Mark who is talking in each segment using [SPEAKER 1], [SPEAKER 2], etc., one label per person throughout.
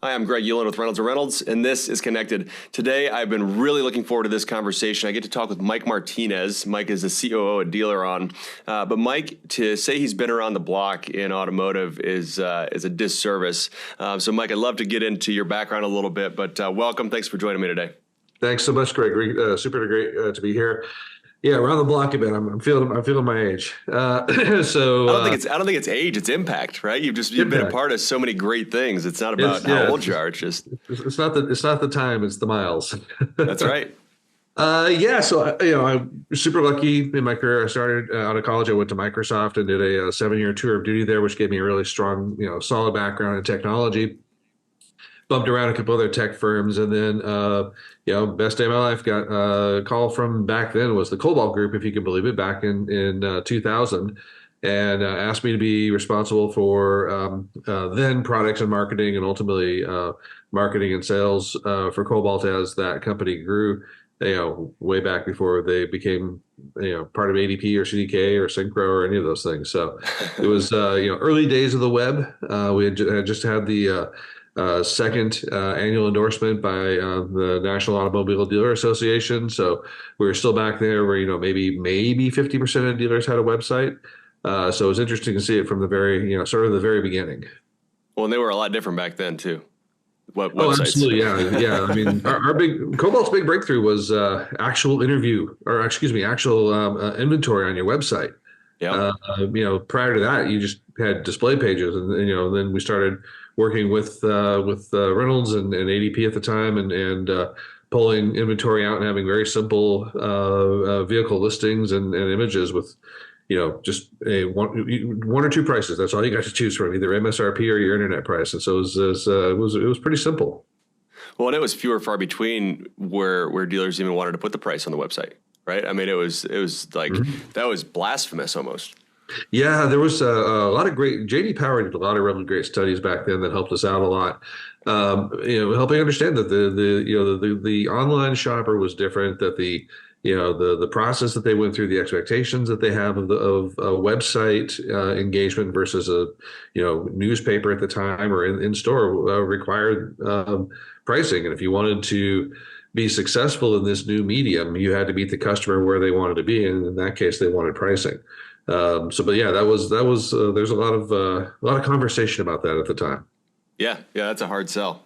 [SPEAKER 1] Hi, I'm Greg Ulan with Reynolds & Reynolds, and this is Connected. Today, I've been really looking forward to this conversation. I get to talk with Mike Martinez. Mike is the COO at Dealeron. But Mike, to say he's been around the block in automotive is a disservice. So Mike, I'd love to get into your background a little bit, but welcome. Thanks for joining me today.
[SPEAKER 2] Thanks so much, Greg. Super great to be here. Yeah, around the block a bit. I'm feeling my age. So
[SPEAKER 1] I don't think it's age, it's impact, right? You've been a part of so many great things. It's not about how old you are.
[SPEAKER 2] It's not the time, it's the miles.
[SPEAKER 1] That's right.
[SPEAKER 2] So I'm super lucky in my career. I started out of college. I went to Microsoft and did a 7-year tour of duty there, which gave me a really strong, solid background in technology. Bumped around a couple other tech firms, and then best day of my life, got a call from back then was the Cobalt Group, if you can believe it, back in 2000, and asked me to be responsible for then products and marketing, and ultimately marketing and sales for Cobalt as that company grew. Way back before they became part of ADP or CDK or Syncro or any of those things. So it was early days of the web. We had just had the second annual endorsement by the National Automobile Dealer Association. So we were still back there where, maybe 50% of dealers had a website. So it was interesting to see it from the very, sort of the very beginning.
[SPEAKER 1] Well, and they were a lot different back then too.
[SPEAKER 2] Websites. Oh, absolutely. Yeah. I mean, Cobalt's big breakthrough was actual inventory on your website.
[SPEAKER 1] Yeah.
[SPEAKER 2] Prior to that, you just had display pages, and then we started working with Reynolds and ADP at the time, and pulling inventory out and having very simple vehicle listings and images with just one or two prices. That's all you got to choose from, either MSRP or your internet price. And so it was pretty simple.
[SPEAKER 1] Well, and it was few or far between where dealers even wanted to put the price on the website, right? I mean, it was like that was blasphemous almost.
[SPEAKER 2] Yeah, there was a lot of great. J.D. Power did a lot of really great studies back then that helped us out a lot. Helping understand that the online shopper was different. That the process that they went through, the expectations that they have of a website engagement versus a newspaper at the time or in store required pricing. And if you wanted to be successful in this new medium, you had to meet the customer where they wanted to be, and in that case, they wanted pricing. That was there's a lot of conversation about that at the time.
[SPEAKER 1] Yeah, that's a hard sell.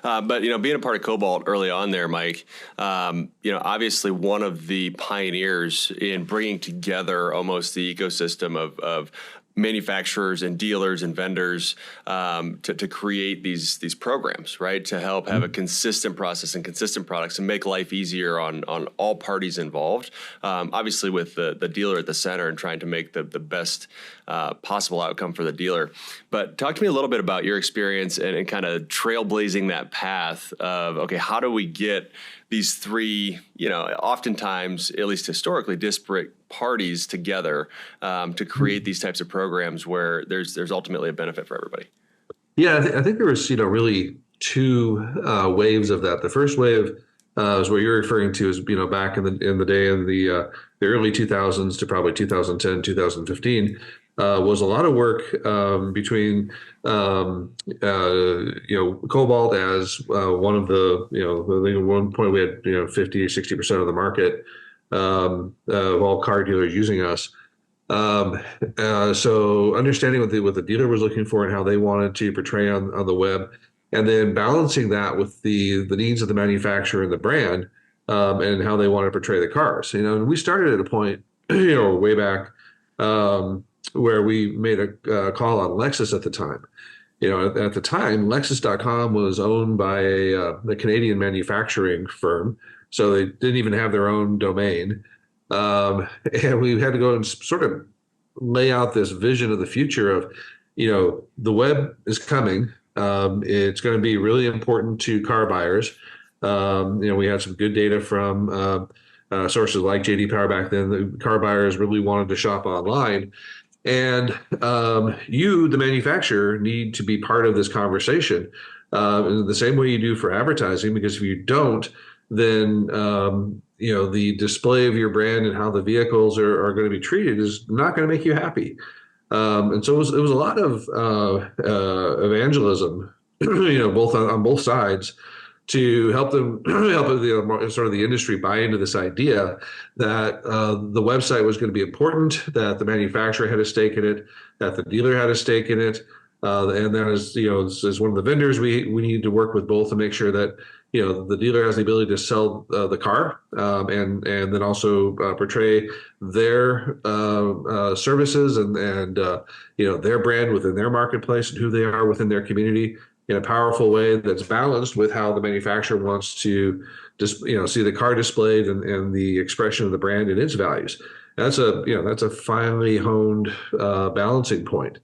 [SPEAKER 1] But being a part of Cobalt early on there, Mike, obviously one of the pioneers in bringing together almost the ecosystem of manufacturers and dealers and vendors to create these programs, right? To help have a consistent process and consistent products and make life easier on all parties involved. Obviously with the dealer at the center and trying to make the best possible outcome for the dealer. But talk to me a little bit about your experience and kind of trailblazing that path of, okay, how do we get these three, oftentimes, at least historically, disparate parties together to create these types of programs where there's ultimately a benefit for everybody?
[SPEAKER 2] Yeah, I think there was really two waves of that. The first wave is what you're referring to, is back in the day in the early 2000s to probably 2010, 2015. Was a lot of work between Cobalt as one of the I think at one point we had 50 or 60% of the market of all car dealers using us. So understanding what the dealer was looking for and how they wanted to portray on the web, and then balancing that with the needs of the manufacturer and the brand, and how they want to portray the cars. And we started at a point way back where we made a call on Lexus at the time. At the time, Lexus.com was owned by the Canadian manufacturing firm, so they didn't even have their own domain. And we had to go and sort of lay out this vision of the future of, the web is coming. It's going to be really important to car buyers. We had some good data from sources like J.D. Power back then. The car buyers really wanted to shop online. And you, the manufacturer, need to be part of this conversation in the same way you do for advertising, because if you don't, then the display of your brand and how the vehicles are going to be treated is not going to make you happy. And so it was a lot of evangelism both on both sides to help them help sort of the industry buy into this idea that the website was going to be important, that the manufacturer had a stake in it, that the dealer had a stake in it, and then as one of the vendors, we need to work with both to make sure that the dealer has the ability to sell the car, and then also portray their services and their brand within their marketplace and who they are within their community in a powerful way that's balanced with how the manufacturer wants to just see the car displayed and the expression of the brand and its values. That's a finely honed balancing point.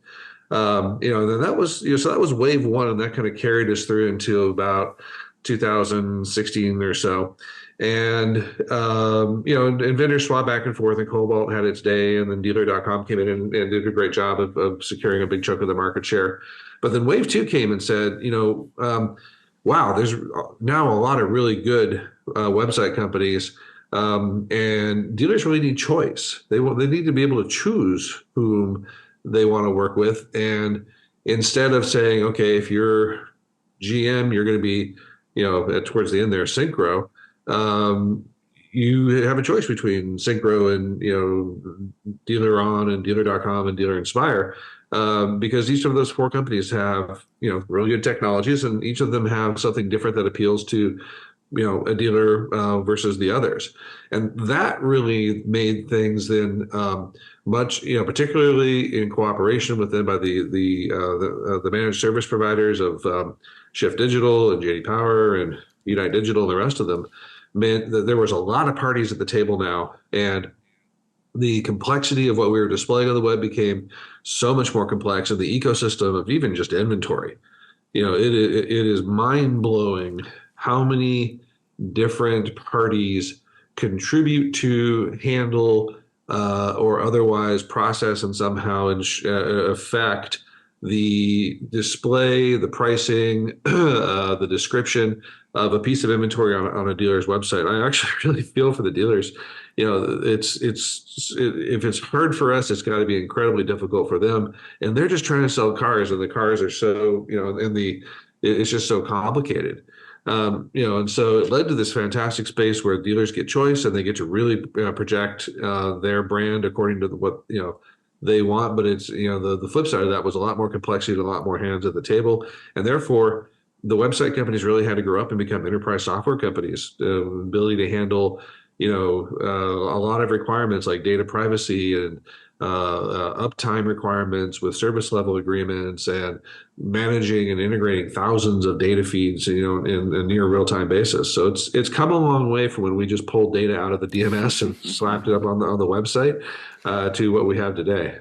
[SPEAKER 2] And then that was so that was wave one, and that kind of carried us through into about 2016 or so. And and vendors swapped back and forth, and Cobalt had its day, and then Dealer.com came in and did a great job of securing a big chunk of the market share. But then wave two came and said, wow, there's now a lot of really good website companies, and dealers really need choice. They need to be able to choose whom they want to work with, and instead of saying, okay, if you're GM, you're going to be, towards the end there, Syncro. You have a choice between Syncro and DealerOn and Dealer.com and Dealer Inspire, because each of those four companies have really good technologies, and each of them have something different that appeals to a dealer versus the others. And that really made things then much, particularly in cooperation with them by the managed service providers of Shift Digital and JD Power and Unite Digital and the rest of them, meant that there was a lot of parties at the table now, and the complexity of what we were displaying on the web became so much more complex, and the ecosystem of even just inventory. It is mind-blowing how many different parties contribute to handle or otherwise process and somehow affect the display, the pricing, the description of a piece of inventory on a dealer's website. I actually really feel for the dealers. If it's hard for us, it's got to be incredibly difficult for them. And they're just trying to sell cars, and the cars are so, it's just so complicated. And so it led to this fantastic space where dealers get choice, and they get to really project their brand according to what they want. But it's the flip side of that was a lot more complexity and a lot more hands at the table, and therefore the website companies really had to grow up and become enterprise software companies, ability to handle a lot of requirements like data privacy and uptime requirements with service level agreements, and managing and integrating thousands of data feeds, in a near real time basis. So it's come a long way from when we just pulled data out of the DMS and slapped it up on the website to what we have today.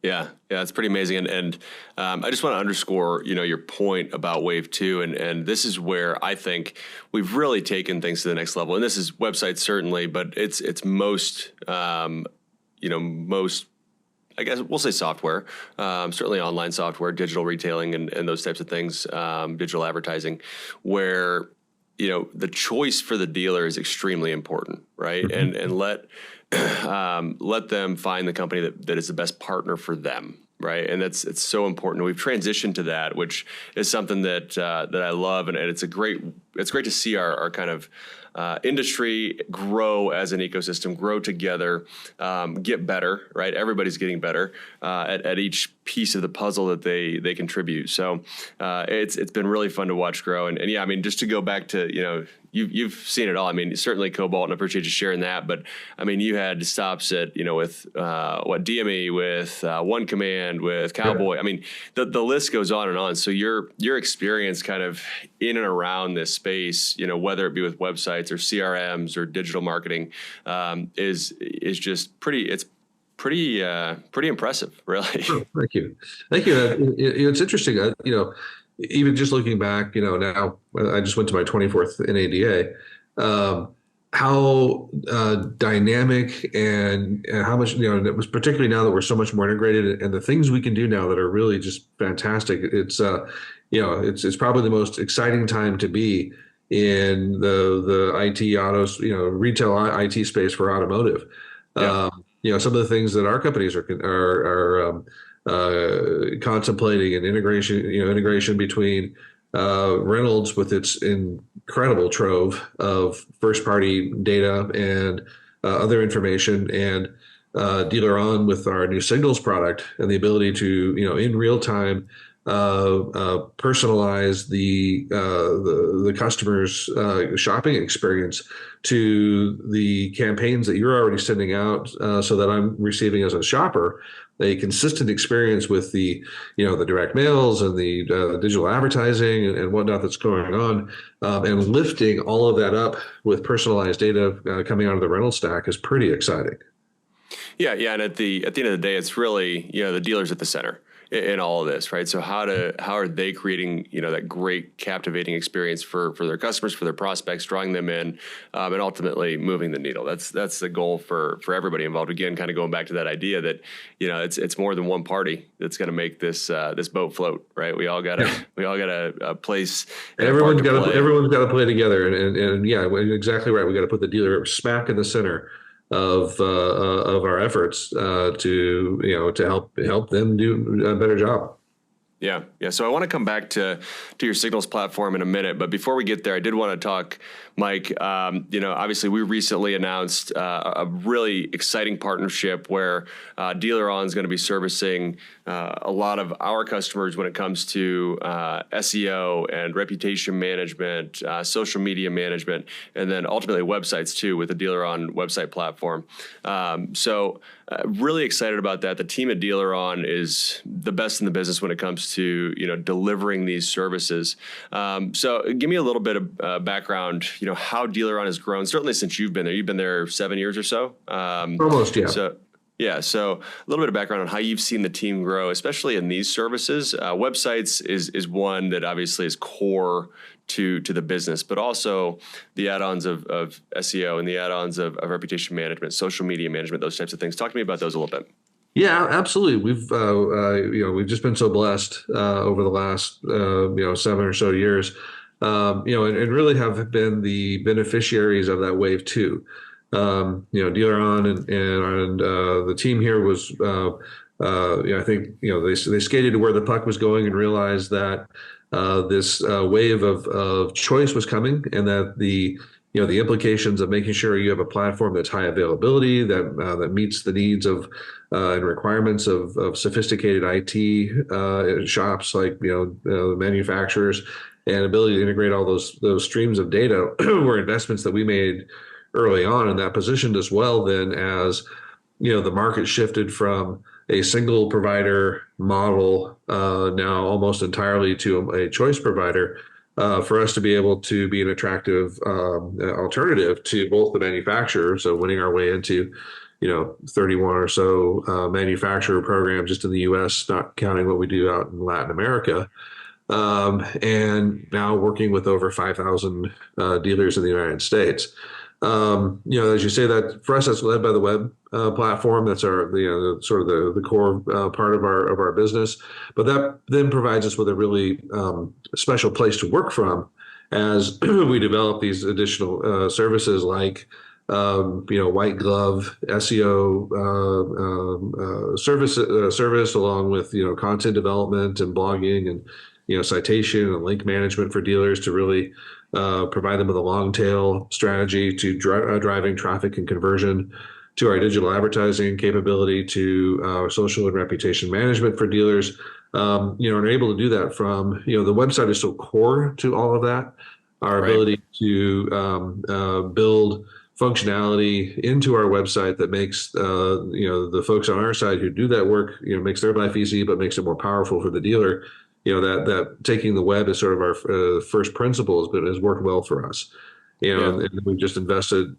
[SPEAKER 1] Yeah, it's pretty amazing. And I just want to underscore, your point about wave two. And this is where I think we've really taken things to the next level. And this is websites certainly, but it's most, most, I guess we'll say software, certainly online software, digital retailing and those types of things, digital advertising, where, the choice for the dealer is extremely important, right? Mm-hmm. And let them find the company that is the best partner for them, right? And it's so important. We've transitioned to that, which is something that I love, and it's great to see our kind of industry grow as an ecosystem, grow together, get better, right? Everybody's getting better at each piece of the puzzle that they contribute. So it's been really fun to watch grow. And yeah, I mean, just to go back to, you've seen it all. I mean, certainly Cobalt, and I appreciate you sharing that. But I mean, you had stops at, with DME, with One Command, with Cowboy. I mean, the list goes on and on. So your experience kind of in and around this space, whether it be with websites or CRMs or digital marketing, is just pretty impressive, really.
[SPEAKER 2] Oh, thank you. It's interesting. Even just looking back, now I just went to my 24th NADA, how dynamic and how much, it was particularly now that we're so much more integrated, and the things we can do now that are really just fantastic. It's probably the most exciting time to be in the IT autos, retail IT space for automotive. Yeah. Some of the things that our companies are contemplating, and integration between Reynolds with its incredible trove of first party data and other information, and Dealer On with our new Signals product and the ability to, in real time, personalize the customer's shopping experience to the campaigns that you're already sending out, so that I'm receiving as a shopper a consistent experience with the direct mails and the digital advertising and whatnot that's going on, and lifting all of that up with personalized data coming out of the rental stack is pretty exciting.
[SPEAKER 1] Yeah, yeah, and at the end of the day, it's really the dealers at the center in all of this, right? So how are they creating that great captivating experience for their customers, for their prospects, drawing them in, and ultimately moving the needle. That's the goal for everybody involved. Again, kind of going back to that idea that it's more than one party that's going to make this boat float, right? We all got a place. And
[SPEAKER 2] everyone's got to play together, and yeah, exactly right. We got to put the dealer smack in the center of our efforts to help them do a better job.
[SPEAKER 1] Yeah, yeah. So I want to come back to your Signals platform in a minute, but before we get there, I did want to talk, Mike. Obviously, we recently announced a really exciting partnership where Dealer On is going to be servicing a lot of our customers when it comes to SEO and reputation management, social media management, and then ultimately websites too with the Dealer On website platform. Really excited about that. The team at Dealer On is the best in the business when it comes to delivering these services. So give me a little bit of background. How Dealer On has grown. Certainly since you've been there. You've been there 7 years or so.
[SPEAKER 2] Almost, yeah.
[SPEAKER 1] So a little bit of background on how you've seen the team grow, especially in these services. Websites is one that obviously is core to the business, but also the add-ons of SEO and the add-ons of reputation management, social media management, those types of things. Talk to me about those a little bit.
[SPEAKER 2] Yeah, absolutely. We've just been so blessed over the last 7 or so years, and really have been the beneficiaries of that wave too. Dealer On and the team here was, I think, they skated to where the puck was going and realized that this wave of choice was coming, and that the implications of making sure you have a platform that's high availability, that meets the needs of and requirements of sophisticated IT shops like the manufacturers, and ability to integrate all those streams of data were investments that we made early on, and that positioned us well then as the market shifted from a single provider model now almost entirely to a choice provider, for us to be able to be an attractive alternative to both the manufacturers. So winning our way into 31 or so manufacturer programs just in the US, not counting what we do out in Latin America. And now working with over 5,000 dealers in the United States. As you say, that for us, that's led by the web platform. That's our sort of the core part of our business. But that then provides us with a really special place to work from as we develop these additional services like white glove SEO service along with content development and blogging and citation and link management for dealers to really provide them with a long tail strategy to driving traffic and conversion, to our digital advertising capability, to our social and reputation management for dealers, and are able to do that from, the website is so core to all of that. Our
[SPEAKER 1] Right.
[SPEAKER 2] ability to build functionality into our website that makes the folks on our side who do that work, makes their life easy, but makes it more powerful for the dealer. That taking the web as sort of our first principles, but has worked well for us. And we've just invested.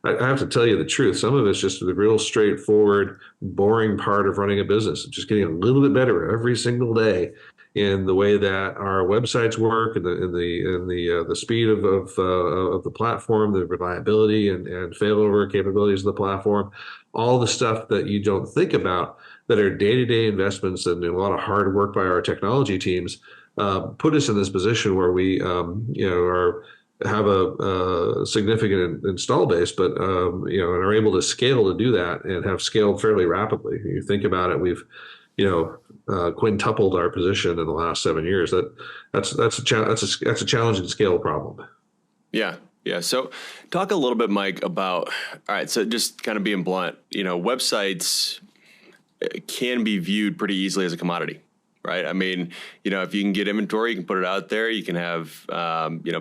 [SPEAKER 2] I have to tell you the truth. Some of it's just the real straightforward, boring part of running a business. It's just getting a little bit better every single day in the way that our websites work, and the speed of the platform, the reliability and failover capabilities of the platform, all the stuff that you don't think about that are day-to-day investments and a lot of hard work by our technology teams, put us in this position where we have a significant install base, but and are able to scale to do that and have scaled fairly rapidly. You think about it, we've quintupled our position in the last 7 years. That's a challenging scale problem.
[SPEAKER 1] Yeah. Yeah. So talk a little bit, Mike, about, all right, so just kind of being blunt, websites can be viewed pretty easily as a commodity, right? I mean, if you can get inventory, you can put it out there. You can have,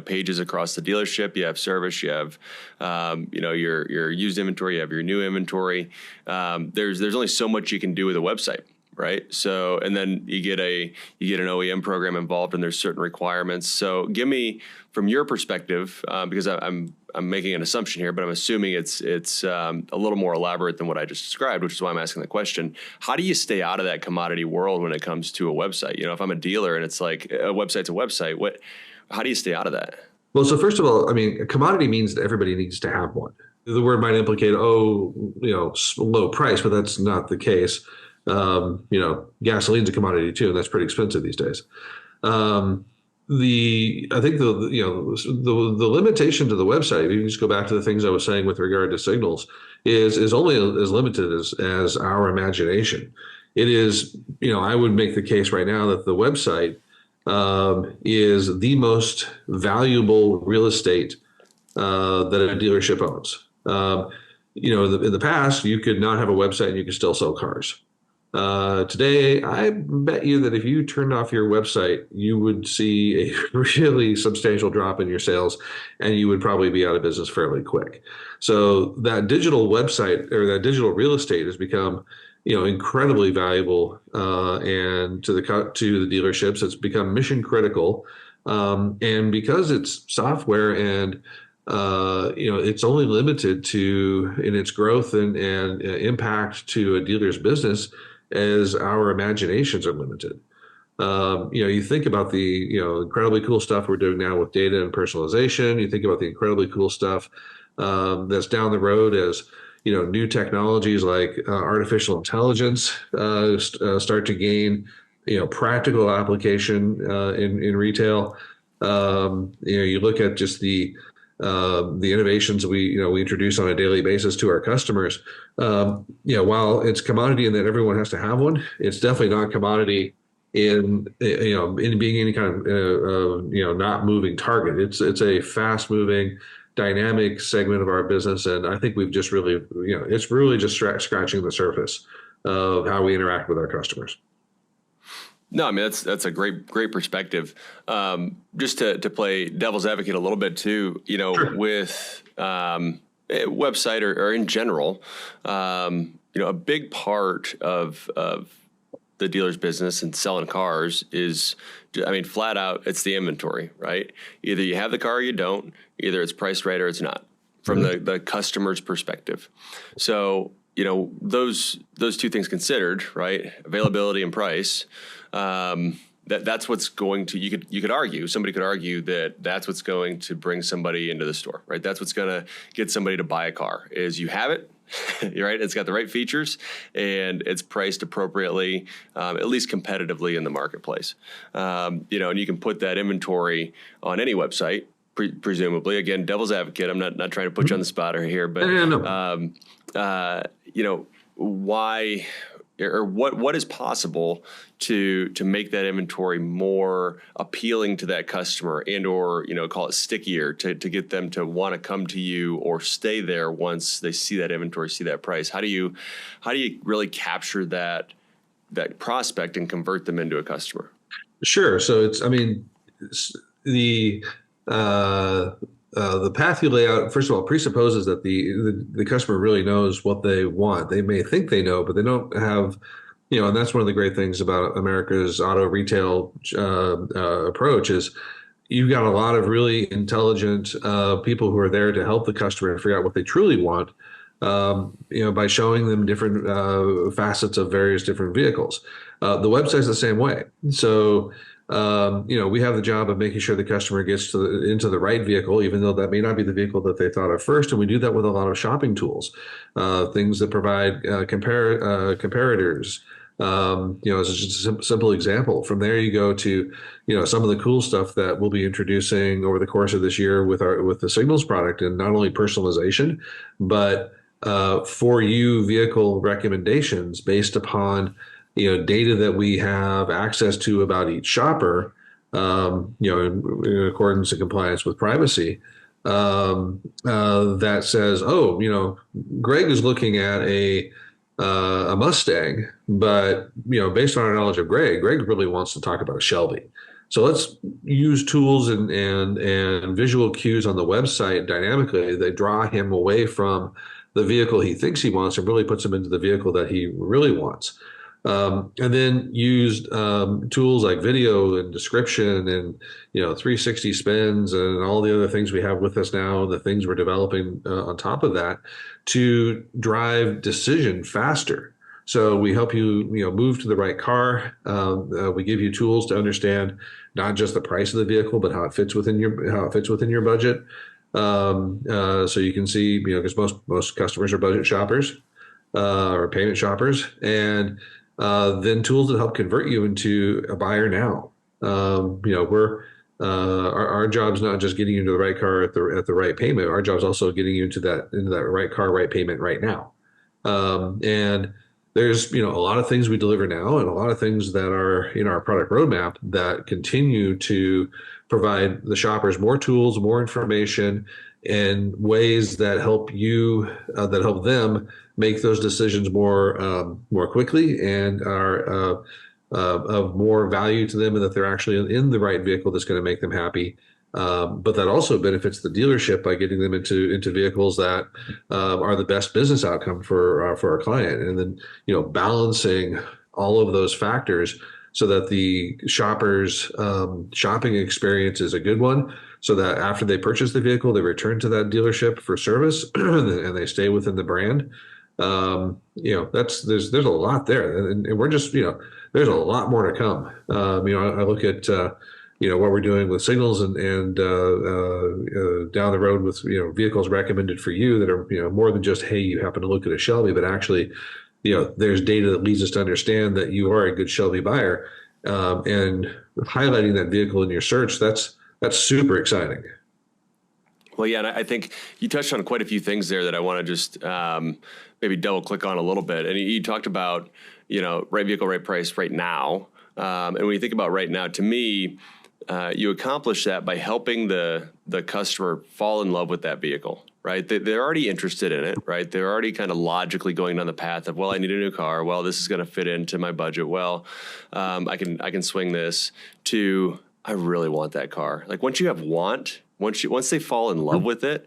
[SPEAKER 1] pages across the dealership. You have service. You have, your used inventory. You have your new inventory. There's only so much you can do with a website, right? So, and then you get an OEM program involved, and there's certain requirements. So, give me from your perspective, because I'm making an assumption here, but I'm assuming it's a little more elaborate than what I just described, which is why I'm asking the question. How do you stay out of that commodity world when it comes to a website? If I'm a dealer and it's like a website's a website, how do you stay out of that?
[SPEAKER 2] Well, so first of all, I mean, a commodity means that everybody needs to have one. The word might implicate, low price, but that's not the case. Gasoline's a commodity too, and that's pretty expensive these days. I think the limitation to the website, if you just go back to the things I was saying with regard to signals, is only as limited as our imagination. It is, I would make the case right now that the website is the most valuable real estate that a dealership owns. In the past, you could not have a website and you could still sell cars. Today, I bet you that if you turned off your website, you would see a really substantial drop in your sales, and you would probably be out of business fairly quick. So that digital website or that digital real estate has become, incredibly valuable, and to the dealerships, it's become mission critical. And because it's software and it's only limited in its growth and impact to a dealer's business as our imaginations are limited. You think about the incredibly cool stuff we're doing now with data and personalization. You think about the incredibly cool stuff that's down the road as new technologies like artificial intelligence start to gain practical application in retail. You look at just the innovations we introduce on a daily basis to our customers. While it's commodity in that everyone has to have one, it's definitely not commodity in being any kind of not moving target. It's a fast moving, dynamic segment of our business, and I think we've just really it's really just scratching the surface of how we interact with our customers.
[SPEAKER 1] No, I mean that's a great perspective. Just to play devil's advocate a little bit too,
[SPEAKER 2] Sure.
[SPEAKER 1] with a website or in general, a big part of the dealer's business and selling cars is, I mean, flat out, it's the inventory, right? Either you have the car or you don't. Either it's priced right or it's not, from the customer's perspective. So those two things considered, right? Availability and price. That's what's going to, you could argue, somebody could argue that that's what's going to bring somebody into the store, right? That's what's going to get somebody to buy a car, is you have it, right? It's got the right features and it's priced appropriately, at least competitively in the marketplace. And you can put that inventory on any website, presumably. Again, devil's advocate, I'm not trying to put you on the spot here, but, why, or what is possible to make that inventory more appealing to that customer, and or call it stickier, to get them to want to come to you or stay there once they see that inventory, see that price? How do you really capture that prospect and convert them into a customer?
[SPEAKER 2] Sure. So the path you lay out, first of all, presupposes that the customer really knows what they want. They may think they know, but they don't have, and that's one of the great things about America's auto retail approach is you've got a lot of really intelligent people who are there to help the customer figure out what they truly want, by showing them different facets of various different vehicles. The website's the same way. So we have the job of making sure the customer gets into the right vehicle, even though that may not be the vehicle that they thought of first. And we do that with a lot of shopping tools, things that provide comparators. As just a simple example. From there, you go to some of the cool stuff that we'll be introducing over the course of this year with the Signals product, and not only personalization, but for you vehicle recommendations based upon data that we have access to about each shopper, in accordance and compliance with privacy, that says, oh, Greg is looking at a Mustang, but based on our knowledge of Greg really wants to talk about a Shelby. So let's use tools and visual cues on the website dynamically that draw him away from the vehicle he thinks he wants and really puts him into the vehicle that he really wants. And then used tools like video and description and 360 spins and all the other things we have with us now, the things we're developing on top of that to drive decision faster. So we help you move to the right car. We give you tools to understand not just the price of the vehicle, but how it fits within your budget. So you can see because most customers are budget shoppers or payment shoppers, and then tools that help convert you into a buyer now. We're our job's not just getting you into the right car at the right payment. Our job's also getting you into that right car, right payment right now. And there's a lot of things we deliver now, and a lot of things that are in our product roadmap that continue to provide the shoppers more tools, more information, and ways that help them make those decisions more quickly and are of more value to them, and that they're actually in the right vehicle that's going to make them happy. But that also benefits the dealership by getting them into vehicles that are the best business outcome for our client, and then balancing all of those factors so that the shopper's shopping experience is a good one, so that after they purchase the vehicle, they return to that dealership for service and they stay within the brand. There's a lot there, and we're just there's a lot more to come. I look at what we're doing with signals and down the road with vehicles recommended for you that are more than just, hey, you happen to look at a Shelby, but actually there's data that leads us to understand that you are a good Shelby buyer, and highlighting that vehicle in your search. That's super exciting.
[SPEAKER 1] Well, yeah, and I think you touched on quite a few things there that I want to just maybe double click on a little bit. And you talked about, right vehicle, right price, right now. And when you think about right now, to me, you accomplish that by helping the customer fall in love with that vehicle, right? They're already interested in it, right? They're already kind of logically going down the path of, well, I need a new car. Well, this is going to fit into my budget. Well, I can swing this to, I really want that car. Like once they fall in love with it,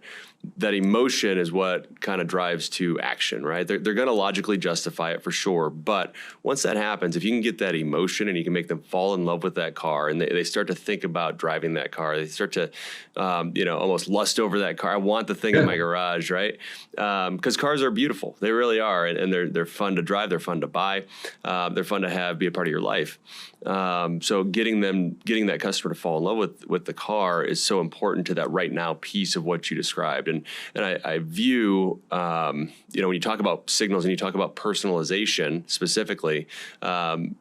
[SPEAKER 1] that emotion is what kind of drives to action, right? They're going to logically justify it for sure. But once that happens, if you can get that emotion and you can make them fall in love with that car, and they start to think about driving that car, they start to, almost lust over that car. I want the thing in my garage, right? Because cars are beautiful. They really are. And they're fun to drive. They're fun to buy. They're fun to be a part of your life. So getting that customer to fall in love with the car is so important to that right now piece of what you described. And I view, when you talk about signals and you talk about personalization specifically, I'm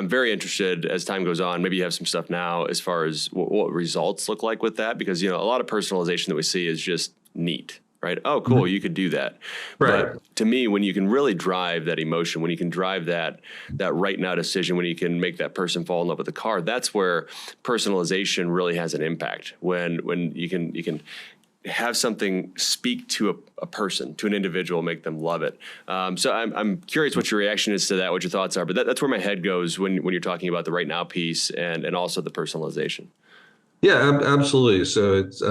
[SPEAKER 1] very interested as time goes on. Maybe you have some stuff now as far as what results look like with that, because, a lot of personalization that we see is just neat. Right. Oh, cool. You could do that.
[SPEAKER 2] Right.
[SPEAKER 1] But to me, when you can really drive that emotion, when you can drive that right now decision, when you can make that person fall in love with the car, that's where personalization really has an impact. When you can have something speak to a person, to an individual, make them love it. So I'm curious what your reaction is to that, what your thoughts are. But that's where my head goes when you're talking about the right now piece and also the personalization.
[SPEAKER 2] Yeah, absolutely. So it's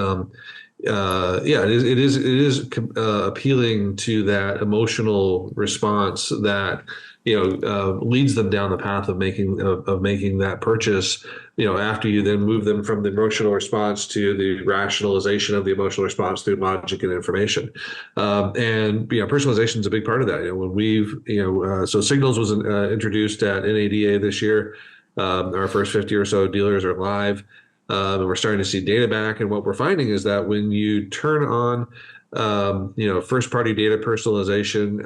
[SPEAKER 2] it is appealing to that emotional response that leads them down the path of making that purchase. After you then move them from the emotional response to the rationalization of the emotional response through logic and information, and personalization is a big part of that. When we've so Signals was introduced at NADA this year. Our first 50 or so dealers are live. And we're starting to see data back. And what we're finding is that when you turn on, first-party data personalization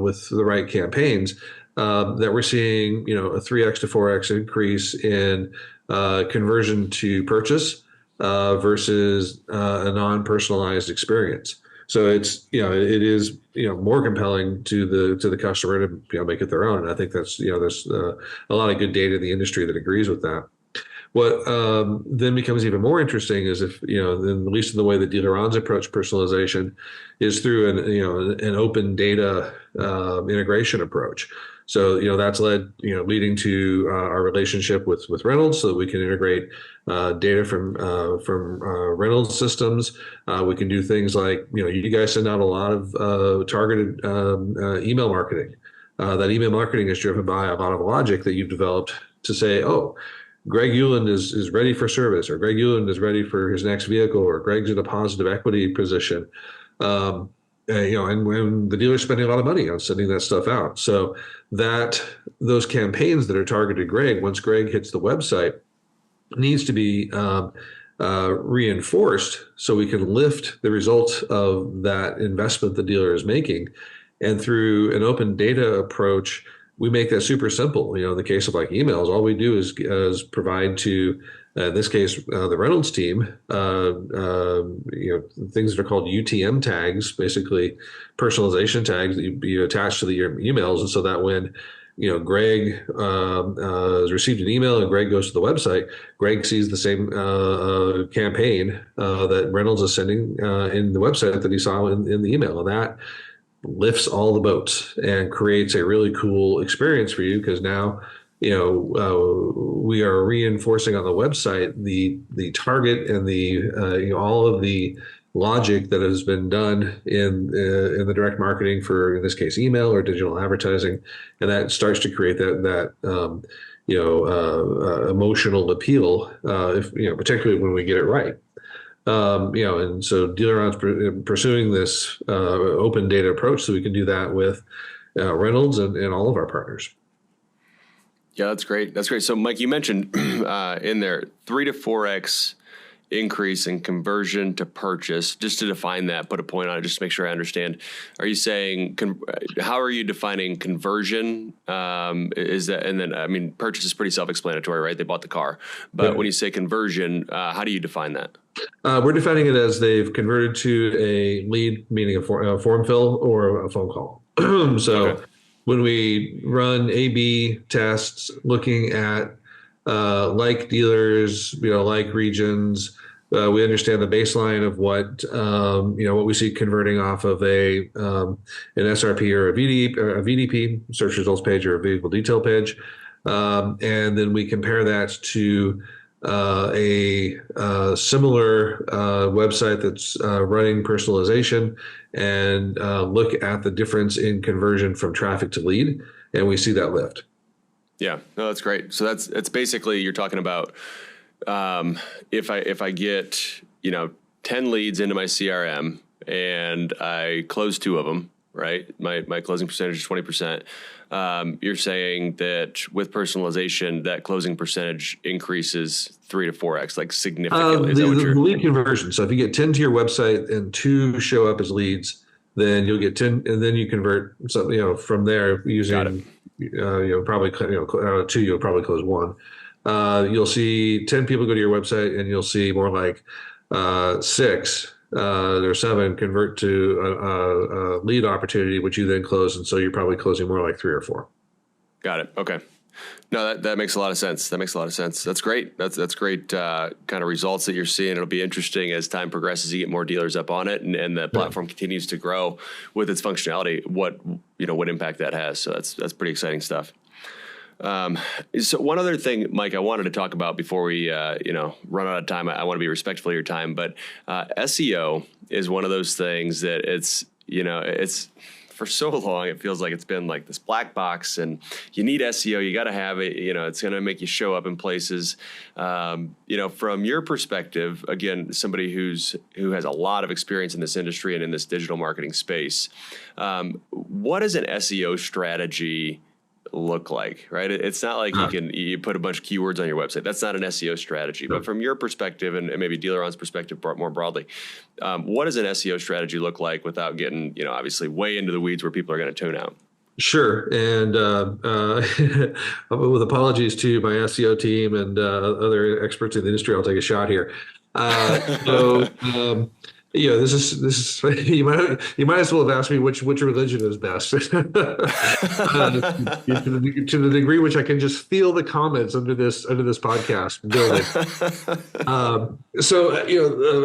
[SPEAKER 2] with the right campaigns, that we're seeing, a 3x to 4x increase in conversion to purchase versus a non-personalized experience. So it's, it is, more compelling to the customer to, make it their own. And I think that's, there's a lot of good data in the industry that agrees with that. What then becomes even more interesting is if, then at least in the way that Dealeron's approach personalization is through an open data integration approach. So, that's leading to our relationship with Reynolds, so that we can integrate data from Reynolds systems. We can do things like, you guys send out a lot of targeted email marketing. That email marketing is driven by a lot of logic that you've developed to say, oh, Greg Euland is ready for service, or Greg Euland is ready for his next vehicle, or Greg's in a positive equity position. And when the dealer's spending a lot of money on sending that stuff out. So that those campaigns that are targeted Greg, once Greg hits the website, needs to be reinforced so we can lift the results of that investment the dealer is making. And through an open data approach, we make that super simple. In the case of like emails, all we do is provide to, in this case, the Reynolds team, things that are called UTM tags, basically personalization tags that you attach to your emails. And so that when, Greg has received an email and Greg goes to the website, Greg sees the same campaign that Reynolds is sending in the website that he saw in the email. And that lifts all the boats and creates a really cool experience for you, because now we are reinforcing on the website the target and the all of the logic that has been done in the direct marketing for, in this case, email or digital advertising, and that starts to create that emotional appeal, if particularly when we get it right. And so Dealeron's pursuing this open data approach, so we can do that with Reynolds and all of our partners.
[SPEAKER 1] Yeah, that's great. That's great. So, Mike, you mentioned in there 3 to 4x increase in conversion to purchase. Just to define that, put a point on it, just to make sure I understand. Are you saying, how are you defining conversion? Is that, and then, I mean, purchase is pretty self-explanatory, right? They bought the car. But when you say conversion, how do you define that?
[SPEAKER 2] We're defining it as they've converted to a lead, meaning a form fill or a phone call. So when we run A/B tests looking at like dealers, like regions, we understand the baseline of what we see converting off of an SRP or a VDP, search results page, or a vehicle detail page, and then we compare that to a similar website that's running personalization, and look at the difference in conversion from traffic to lead, and we see that lift.
[SPEAKER 1] Yeah, no, that's great. So it's basically, you're talking about if I get 10 leads into my CRM and I close 2 of them, right? My closing percentage is 20%. You're saying that with personalization, that closing percentage increases 3 to 4x, like significantly.
[SPEAKER 2] The lead conversion. So if you get 10 to your website and 2 show up as leads, then you'll get 10, and then you convert something, from there using, probably, 2, you'll probably close 1. You'll see 10 people go to your website, and you'll see more like 6 or 7 convert to a lead opportunity, which you then close. And so you're probably closing more like 3 or 4.
[SPEAKER 1] Got it. Okay. No, that makes a lot of sense. That makes a lot of sense. That's great. That's great kind of results that you're seeing. It'll be interesting as time progresses, you get more dealers up on it, and the platform continues to grow with its functionality, what impact that has. So that's pretty exciting stuff. So one other thing, Mike, I wanted to talk about before we, run out of time. I want to be respectful of your time, but SEO is one of those things that it's for so long, it feels like it's been like this black box, and you need SEO. You got to have it. It's going to make you show up in places. From your perspective, again, somebody who has a lot of experience in this industry and in this digital marketing space, what does an SEO strategy look like, right? It's not like you put a bunch of keywords on your website. That's not an SEO strategy. But from your perspective, and maybe Dealeron's perspective more broadly, what does an SEO strategy look like without getting, obviously way into the weeds where people are going to tune out?
[SPEAKER 2] Sure. And with apologies to my SEO team and other experts in the industry, I'll take a shot here. This is you might as well have asked me which religion is best. To the degree which I can just feel the comments under this podcast building.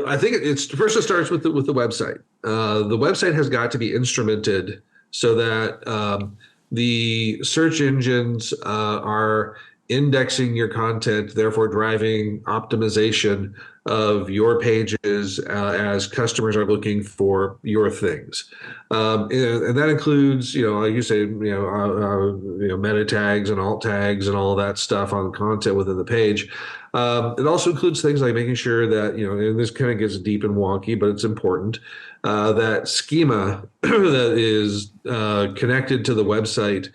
[SPEAKER 2] I think it's first, it starts with the website. The website has got to be instrumented so that the search engines are indexing your content, therefore driving optimization of your pages as customers are looking for your things. And that includes, like you say, meta tags and alt tags and all of that stuff on content within the page. It also includes things like making sure that, and this kind of gets deep and wonky, but it's important, that schema that is connected to the website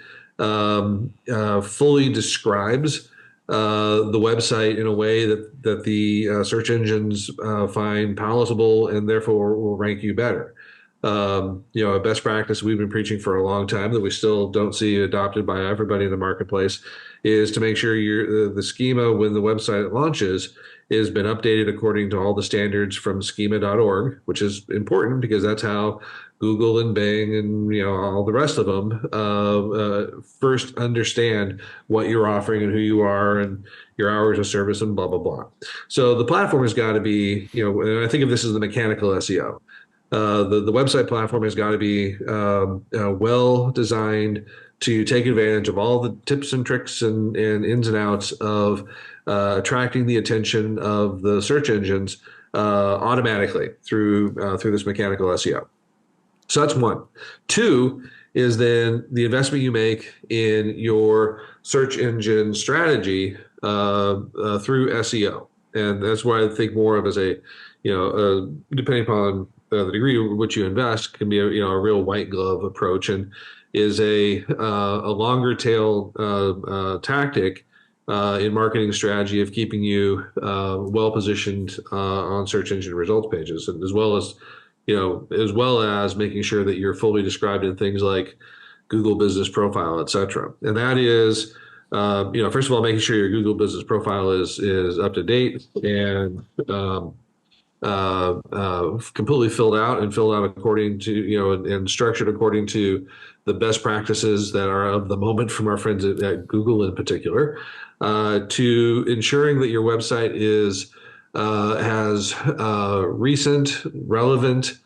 [SPEAKER 2] fully describes the website in a way that the search engines find palatable and therefore will rank you better. A best practice we've been preaching for a long time that we still don't see adopted by everybody in the marketplace is to make sure the schema when the website launches has been updated according to all the standards from schema.org, which is important because that's how Google and Bing and all the rest of them first understand what you're offering and who you are and your hours of service and blah blah blah. So the platform has got to be, and I think of this as the mechanical SEO. The website platform has got to be well designed to take advantage of all the tips and tricks and ins and outs of attracting the attention of the search engines automatically through this mechanical SEO. So that's one. Two is then the investment you make in your search engine strategy through SEO, and that's why I think more of as a depending upon the degree to which you invest can be a real white glove approach and is a longer tail tactic in marketing strategy of keeping you well positioned on search engine results pages, and as well as making sure that you're fully described in things like Google Business Profile, et cetera. And that is, first of all, making sure your Google Business Profile is up to date and completely filled out according to, and structured according to the best practices that are of the moment from our friends at Google in particular, to ensuring that your website has recent, relevant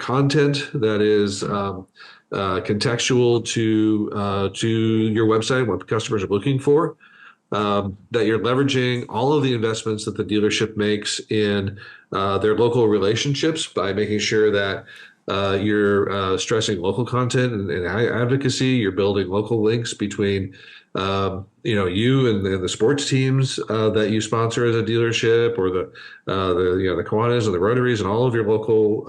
[SPEAKER 2] content that is contextual to your website, what customers are looking for. That you're leveraging all of the investments that the dealership makes in their local relationships by making sure that you're stressing local content and advocacy. You're building local links between you and the sports teams that you sponsor as a dealership, or the Kiwanis and the Rotaries and all of your local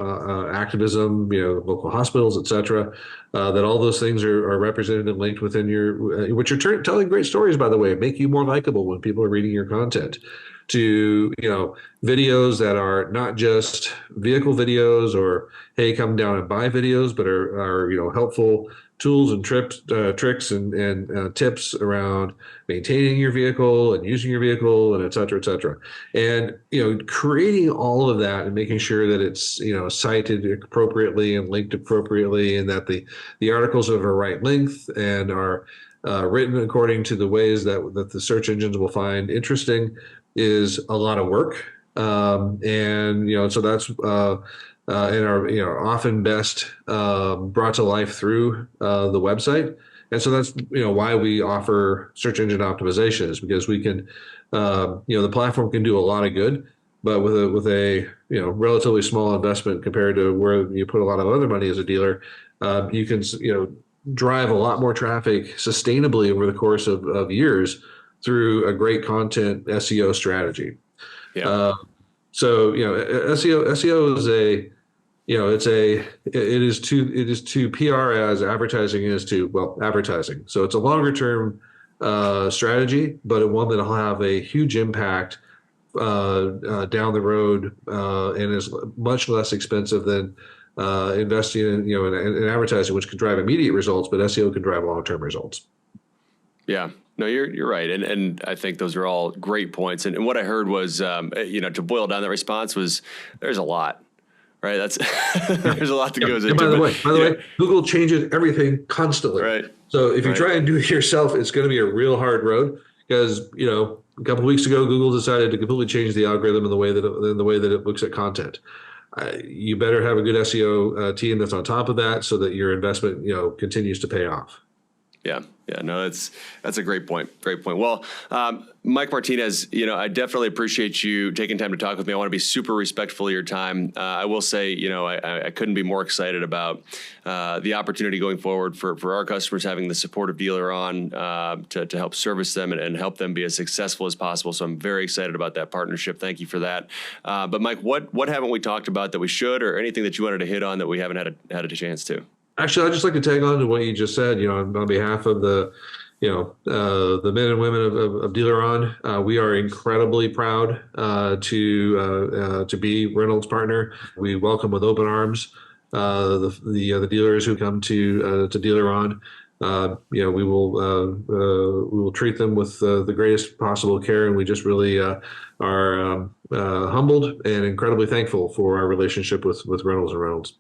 [SPEAKER 2] activism, local hospitals, et cetera. That all those things are represented and linked within your, which are telling great stories, by the way, make you more likable when people are reading your content. To videos that are not just vehicle videos or hey, come down and buy videos, but are helpful tools and tricks and tips around maintaining your vehicle and using your vehicle, and et cetera, et cetera. And creating all of that and making sure that it's cited appropriately and linked appropriately, and that the articles are the right length and are written according to the ways that the search engines will find interesting is a lot of work. So that's and are often best brought to life through the website. And so that's why we offer search engine optimization, is because we can the platform can do a lot of good, but with a relatively small investment compared to where you put a lot of other money as a dealer, you can drive a lot more traffic sustainably over the course of years through a great content SEO strategy.
[SPEAKER 1] Yeah.
[SPEAKER 2] SEO is it is to PR as advertising is to advertising. So it's a longer term strategy, but one that'll have a huge impact down the road and is much less expensive than investing in advertising, which can drive immediate results, but SEO can drive long term results.
[SPEAKER 1] Yeah. No, you're right, and I think those are all great points. And what I heard was, to boil down that response was, there's a lot, right? That's there's a lot that goes
[SPEAKER 2] And
[SPEAKER 1] into.
[SPEAKER 2] by the way, Google changes everything constantly.
[SPEAKER 1] Right.
[SPEAKER 2] So if you
[SPEAKER 1] Right.
[SPEAKER 2] try and do it yourself, it's going to be a real hard road because a couple of weeks ago, Google decided to completely change the algorithm in the way that it looks at content. You better have a good SEO team that's on top of that so that your investment continues to pay off.
[SPEAKER 1] Yeah. No, that's a great point. Great point. Well, Mike Martinez, I definitely appreciate you taking time to talk with me. I want to be super respectful of your time. I will say, I couldn't be more excited about the opportunity going forward for our customers having the support of Dealer On to help service them and help them be as successful as possible. So I'm very excited about that partnership. Thank you for that. But Mike, what haven't we talked about that we should, or anything that you wanted to hit on that we haven't had a chance to?
[SPEAKER 2] Actually, I'd just like to tag on to what you just said. On behalf of the men and women of Dealer On, we are incredibly proud to be Reynolds' partner. We welcome with open arms the dealers who come to Dealer On. We will treat them with the greatest possible care, and we just really are humbled and incredibly thankful for our relationship with Reynolds and Reynolds.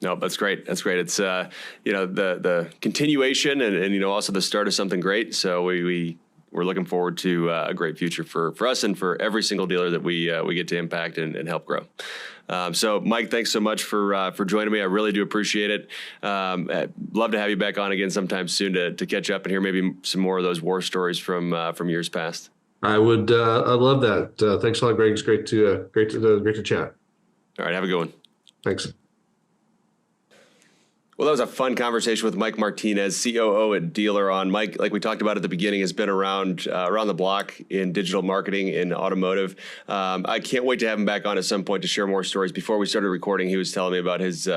[SPEAKER 1] No, that's great. That's great. It's the continuation and also the start of something great. So we're looking forward to a great future for us and for every single dealer that we get to impact and help grow. So Mike, thanks so much for joining me. I really do appreciate it. I'd love to have you back on again sometime soon to catch up and hear maybe some more of those war stories from years past.
[SPEAKER 2] I would. I love that. Thanks a lot, Greg. It's great to chat.
[SPEAKER 1] All right, have a good one.
[SPEAKER 2] Thanks.
[SPEAKER 1] Well, that was a fun conversation with Mike Martinez, COO at Dealer On. Mike, like we talked about at the beginning, has been around the block in digital marketing in automotive. I can't wait to have him back on at some point to share more stories. Before we started recording, he was telling me about his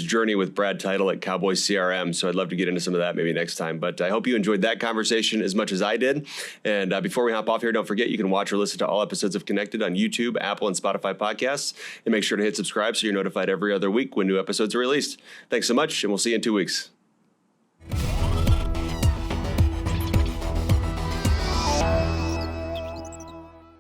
[SPEAKER 1] journey with Brad Title at Cowboy CRM. So I'd love to get into some of that maybe next time. But I hope you enjoyed that conversation as much as I did. And before we hop off here, don't forget you can watch or listen to all episodes of Connected on YouTube, Apple, and Spotify podcasts. And make sure to hit subscribe so you're notified every other week when new episodes are released. Thanks so much, and we'll see you in 2 weeks.